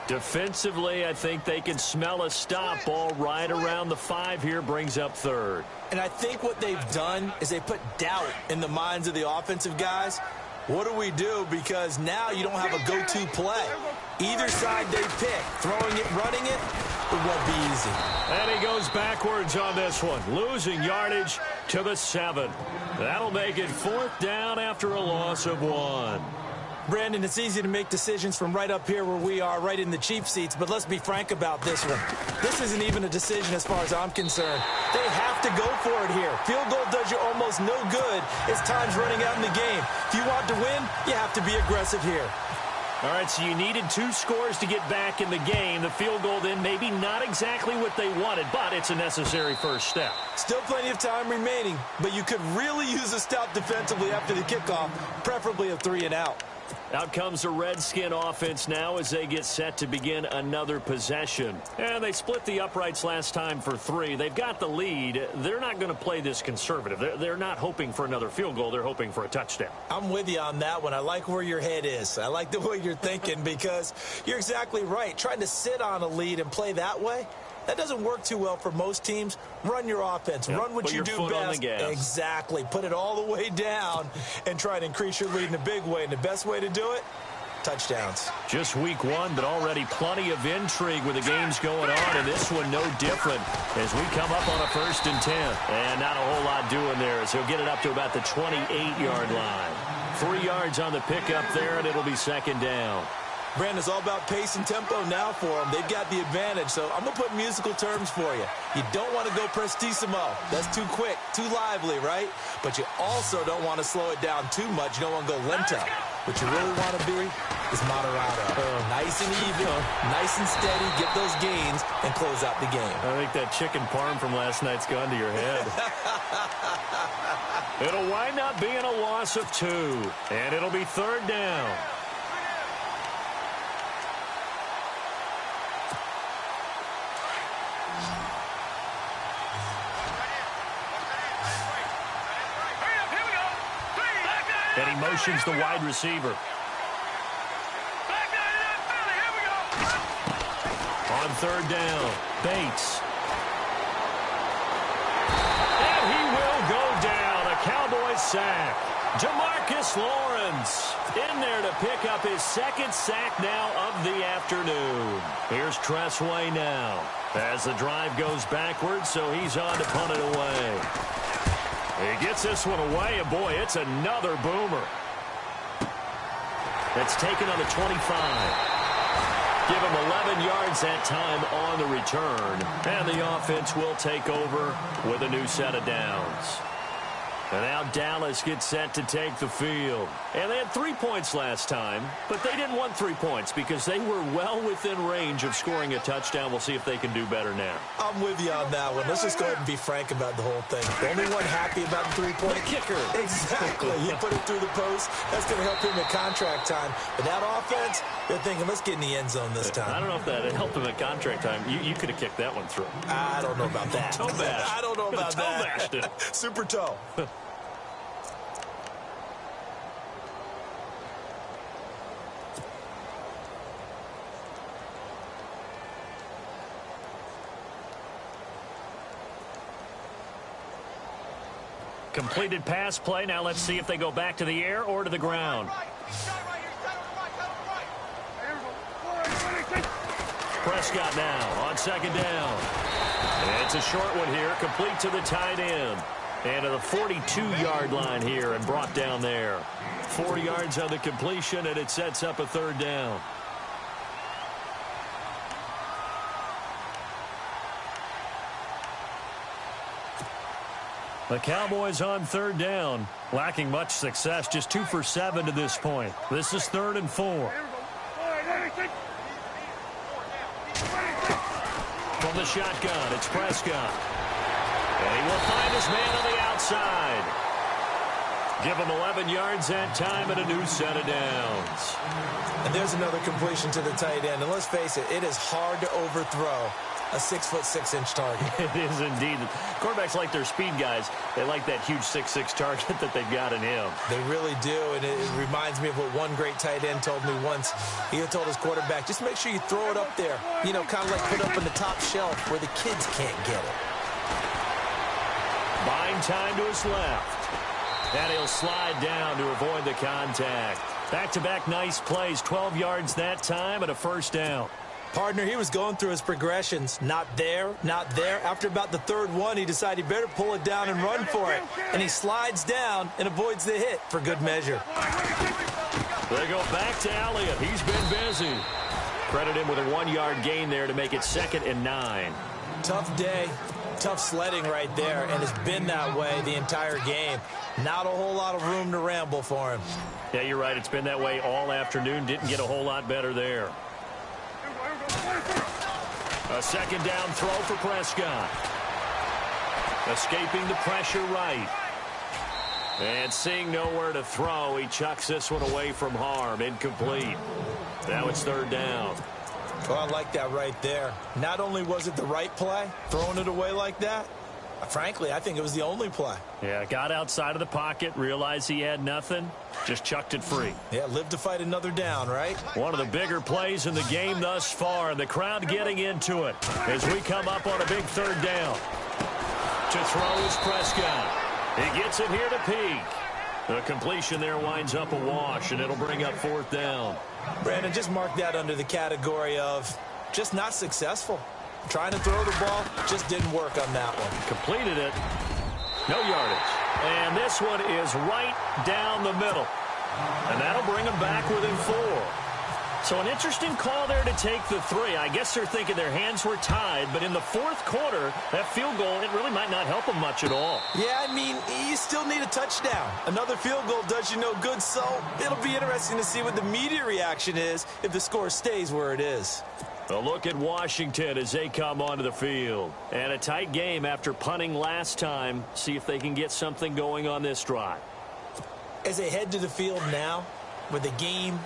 B: Defensively, I think they can smell a stop ball right around the 5 here, brings up 3rd.
C: And I think what they've done is they put doubt in the minds of the offensive guys. What do we do? Because now you don't have a go-to play. Either side they pick, throwing it, running it, it won't be easy.
B: And he goes backwards on this one, losing yardage to the 7. That'll make it 4th down after a loss of 1.
C: Brandon, it's easy to make decisions from right up here where we are, right in the cheap seats, but let's be frank about this one. This isn't even a decision as far as I'm concerned. They have to go for it here. Field goal does you almost no good as time's running out in the game. If you want to win, you have to be aggressive here.
B: All right, so you needed 2 scores to get back in the game. The field goal then maybe not exactly what they wanted, but it's a necessary first step.
C: Still plenty of time remaining, but you could really use a stop defensively after the kickoff, preferably a 3 and out.
B: Out comes the Redskin offense now as they get set to begin another possession. And they split the uprights last time for 3. They've got the lead. They're not going to play this conservative. They're not hoping for another field goal. They're hoping for a touchdown.
C: I'm with you on that one. I like where your head is. I like the way you're thinking because you're exactly right. Trying to sit on a lead and play that way, that doesn't work too well for most teams. Run your offense. Yep. Run what you do best. Exactly. Put it all the way down and try to increase your lead in a big way. And the best way to do it, touchdowns.
B: Just week one, but already plenty of intrigue with the games going on, and this one no different as we come up on a 1st and 10. And not a whole lot doing there as he'll get it up to about the 28-yard line. 3 yards on the pickup there, and it'll be 2nd down.
C: Brandon, it's all about pace and tempo now for them. They've got the advantage, so I'm going to put musical terms for you. You don't want to go prestissimo. That's too quick, too lively, right? But you also don't want to slow it down too much. You don't want to go lento. What you really want to be is moderato. Nice and even, nice and steady, get those gains, and close out the game.
B: I think that chicken parm from last night's gone to your head. It'll wind up being a loss of 2, and it'll be 3rd down. And he motions the wide receiver. On 3rd down, Bates. And he will go down. A Cowboys sack. Jamarcus Lawrence in there to pick up his 2nd sack now of the afternoon. Here's Tressway now as the drive goes backwards, so he's on to punt it away. He gets this one away, and boy, it's another boomer. That's taken on the 25. Give him 11 yards that time on the return. And the offense will take over with a new set of downs. And now Dallas gets set to take the field. And they had 3 points last time, but they didn't want 3 points because they were well within range of scoring a touchdown. We'll see if they can do better now.
C: I'm with you on that one. Let's just go ahead and be frank about the whole thing. The only one happy about the 3-point.
B: The kicker.
C: Exactly. You put it through the post. That's going to help him at contract time. But that offense, they're thinking, let's get in the end zone this time.
B: I don't know if that helped him at contract time. You could have kicked that one through.
C: I don't know about that.
B: Toe bash.
C: I don't know about
B: toe
C: that.
B: Bashed it.
C: Super toe.
B: Completed pass play. Now let's see if they go back to the air or to the ground. Prescott now on 2nd down. And it's a short one here, complete to the tight end. And to the 42-yard line here and brought down there. 4 yards on the completion, and it sets up a 3rd down. The Cowboys on 3rd down, lacking much success, just 2 for 7 to this point. This is 3rd and 4. From the shotgun, it's Prescott. And he will find his man on the outside. Give him 11 yards that time and a new set of downs.
C: And there's another completion to the tight end. And let's face it, it is hard to overthrow a 6'6" target.
B: It is indeed. Quarterbacks like their speed guys. They like that huge 6'6" target that they've got in him.
C: They really do, and it reminds me of what one great tight end told me once. He had told his quarterback, just make sure you throw it up there. You know, kind of like put up in the top shelf where the kids can't get it.
B: Buying time to his left. And he'll slide down to avoid the contact. Back-to-back nice plays. 12 yards that time and a 1st down.
C: Partner, he was going through his progressions. Not there, not there. After about the 3rd one, he decided he better pull it down and run for it. And he slides down and avoids the hit for good measure.
B: They go back to Elliott. He's been busy. Credit him with a 1-yard gain there to make it 2nd and 9.
C: Tough day, tough sledding right there, and it's been that way the entire game. Not a whole lot of room to ramble for him.
B: Yeah, you're right. It's been that way all afternoon. Didn't get a whole lot better there. A 2nd down throw for Prescott. Escaping the pressure right. And seeing nowhere to throw, he chucks this one away from harm. Incomplete. Now it's 3rd down.
C: Well, I like that right there. Not only was it the right play, throwing it away like that, frankly, I think it was the only play.
B: Yeah, got outside of the pocket, realized he had nothing, just chucked it free.
C: Yeah, live to fight another down, right?
B: One of the bigger plays in the game thus far, and the crowd getting into it as we come up on a big 3rd down. To throw is Prescott. He gets it here to Peak. The completion there winds up a wash, and it'll bring up 4th down.
C: Brandon, just mark that under the category of just not successful. Trying to throw the ball, just didn't work on that one.
B: Completed it. No yardage. And this one is right down the middle. And that'll bring them back within 4. So an interesting call there to take the 3. I guess they're thinking their hands were tied, but in the 4th quarter, that field goal, it really might not help them much at all.
C: Yeah, I mean, you still need a touchdown. Another field goal does you no good, so it'll be interesting to see what the media reaction is if the score stays where it is.
B: A look at Washington as they come onto the field. And a tight game after punting last time. See if they can get something going on this drive.
C: As they head to the field now, with the game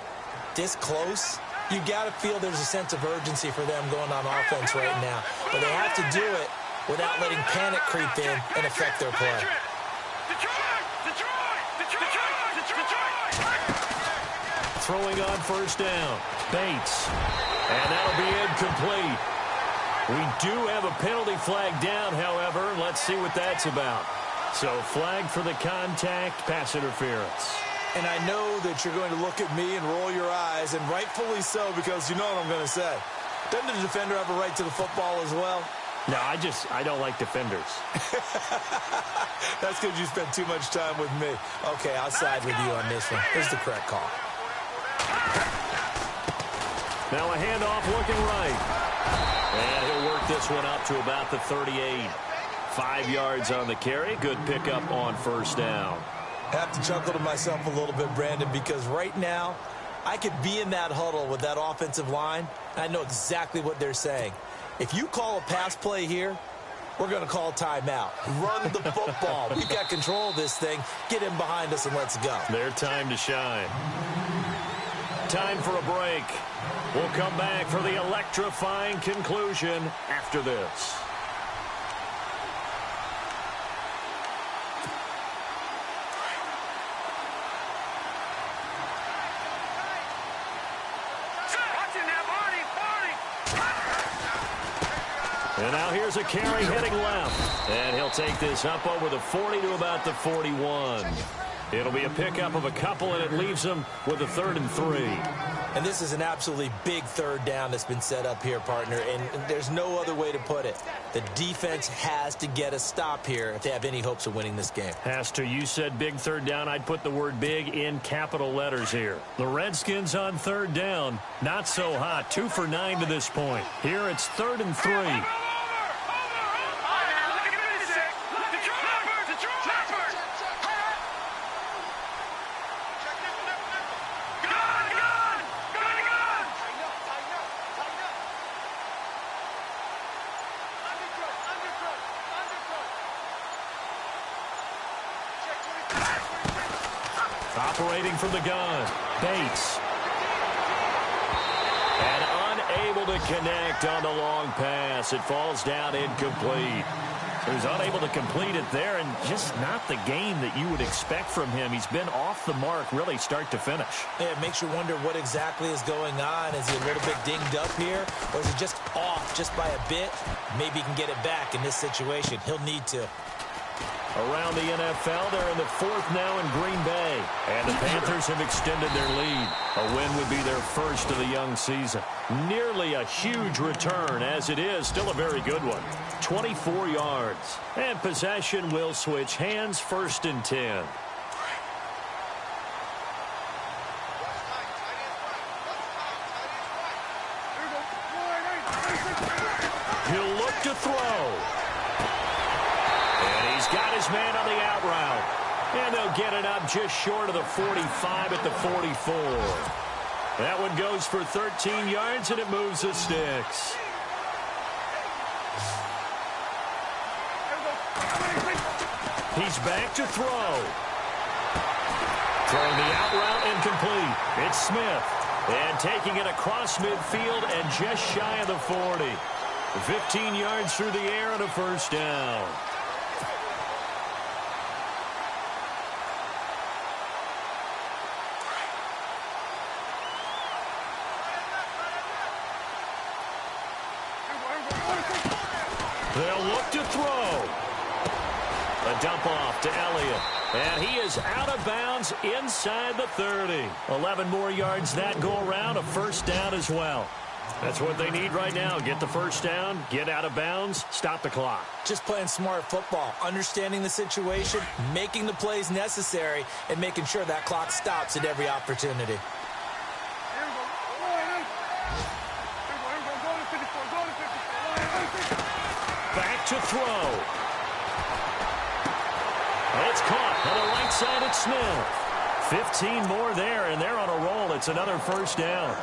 C: this close, you got to feel there's a sense of urgency for them going on offense right now. But they have to do it without letting panic creep in and affect their play.
B: Throwing on 1st down. Bates. And that'll be incomplete. We do have a penalty flag down, however. Let's see what that's about. So flag for the contact, pass interference.
C: And I know that you're going to look at me and roll your eyes, and rightfully so, because you know what I'm going to say. Doesn't the defender have a right to the football as well?
B: No, I don't like defenders.
C: That's because you spent too much time with me. Okay, I'll side with you on this one. Here's the correct call.
B: Now a handoff looking right. And he'll work this one up to about the 38. 5 yards on the carry. Good pickup on 1st down.
C: I have to chuckle to myself a little bit, Brandon, because right now I could be in that huddle with that offensive line. I know exactly what they're saying. If you call a pass play here, we're going to call timeout. Run the football. We've got control of this thing. Get in behind us and let's go.
B: Their time to shine. Time for a break. We'll come back for the electrifying conclusion after this. And now here's a carry heading left. And he'll take this up over the 40 to about the 41. It'll be a pickup of a couple, and it leaves them with a 3rd and 3.
C: And this is an absolutely big 3rd down that's been set up here, partner, and there's no other way to put it. The defense has to get a stop here if they have any hopes of winning this game.
B: Has to. You said big 3rd down. I'd put the word big in capital letters here. The Redskins on 3rd down. Not so hot. 2 for 9 to this point. Here it's 3rd and 3. Operating from the gun, Bates. And unable to connect on the long pass. It falls down incomplete. He was unable to complete it there, and just not the game that you would expect from him. He's been off the mark really start to finish.
C: Yeah, it makes you wonder what exactly is going on. Is he a little bit dinged up here, or is he just off just by a bit? Maybe he can get it back in this situation. He'll need to.
B: Around the NFL, they're in the 4th now in Green Bay. And the Panthers have extended their lead. A win would be their first of the young season. Nearly a huge return, as it is still a very good one. 24 yards. And possession will switch hands, 1st and 10. He'll look to throw. Got his man on the out route. And they'll get it up just short of the 45 at the 44. That one goes for 13 yards, and it moves the sticks. He's back to throw. Throwing the out route incomplete. It's Smith. And taking it across midfield and just shy of the 40. 15 yards through the air and a 1st down. They'll look to throw. A dump off to Elliott. And he is out of bounds inside the 30. 11 more yards that go around. A first down as well. That's what they need right now. Get the first down, get out of bounds, stop the clock.
C: Just playing smart football, understanding the situation, making the plays necessary, and making sure that clock stops at every opportunity.
B: Back to throw. It's caught on the right side at Smith. 15 more there, and they're on a roll. It's another first down.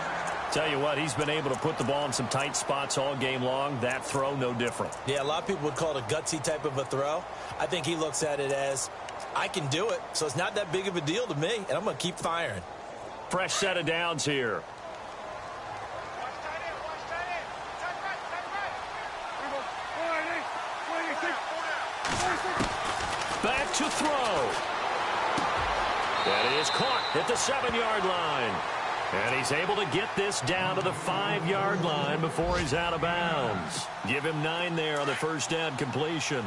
B: Tell you what, he's been able to put the ball in some tight spots all game long. That throw, no different. Yeah, a lot of people would call it a gutsy type of a throw. I think he looks at it as, I can do it, so it's not that big of a deal to me, and I'm going to keep firing. Fresh set of downs here. Back to throw. That is caught at the 7-yard line. And he's able to get this down to the 5-yard line before he's out of bounds. Give him 9 there on the first down completion.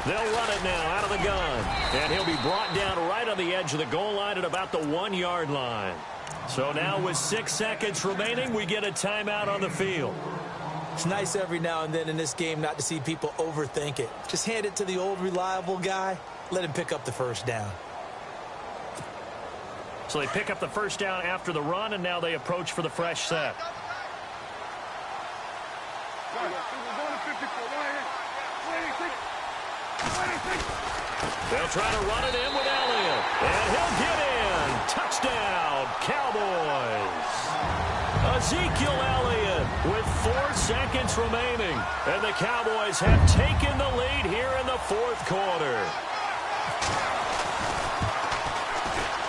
B: They'll run it now out of the gun. And he'll be brought down right on the edge of the goal line at about the 1-yard line. So now with 6 seconds remaining, we get a timeout on the field. It's nice every now and then in this game not to see people overthink it. Just hand it to the old reliable guy. Let him pick up the first down. So they pick up the first down after the run, and now they approach for the fresh set. They'll try to run it in with Elliott. And he'll get in. Touchdown, Cowboys. Ezekiel Elliott with 4 seconds remaining. And the Cowboys have taken the lead here in the 4th quarter.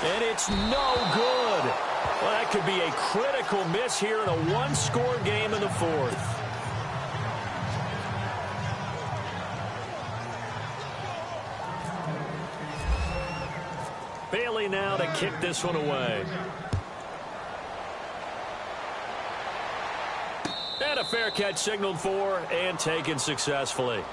B: And it's no good. Well, that could be a critical miss here in a one-score game in the 4th. Bailey now to kick this one away. And a fair catch signaled for and taken successfully.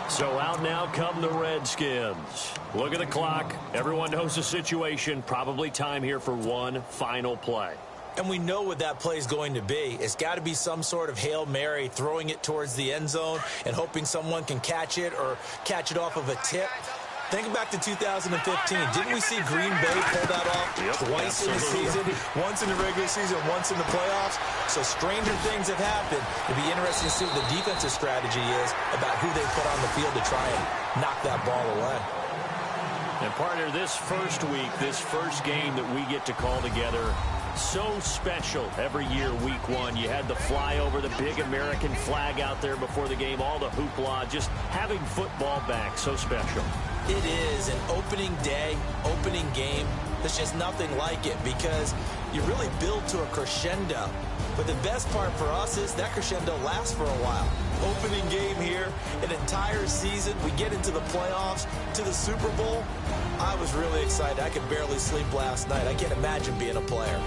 B: So out now come the Redskins. Look at the clock. Everyone knows the situation. Probably time here for one final play. And we know what that play is going to be. It's got to be some sort of Hail Mary, throwing it towards the end zone and hoping someone can catch it or catch it off of a tip. Think back to 2015. Didn't we see Green Bay pull that off twice in the season? Once in the regular season, once in the playoffs. So stranger things have happened. It'd be interesting to see what the defensive strategy is about who they put on the field to try and knock that ball away. And partner, this first week, this first game that we get to call together, so special every year, week 1. You had the flyover, the big American flag out there before the game, all the hoopla, just having football back, so special. It is an opening day, opening game. There's just nothing like it because you really build to a crescendo. But the best part for us is that crescendo lasts for a while. Opening game here, an entire season. We get into the playoffs, to the Super Bowl. I was really excited. I could barely sleep last night. I can't imagine being a player.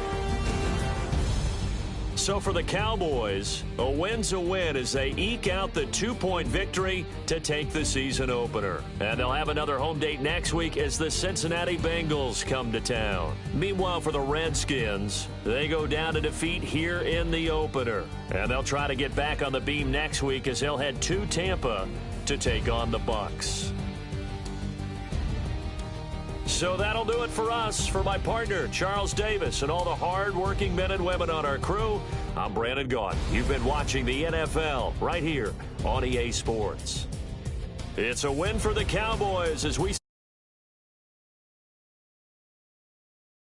B: So for the Cowboys, a win's a win as they eke out the 2-point victory to take the season opener. And they'll have another home date next week as the Cincinnati Bengals come to town. Meanwhile, for the Redskins, they go down to defeat here in the opener. And they'll try to get back on the beam next week as they'll head to Tampa to take on the Bucs. So that'll do it for us. For my partner, Charles Davis, and all the hard-working men and women on our crew, I'm Brandon Gaudin. You've been watching the NFL right here on EA Sports. It's a win for the Cowboys as we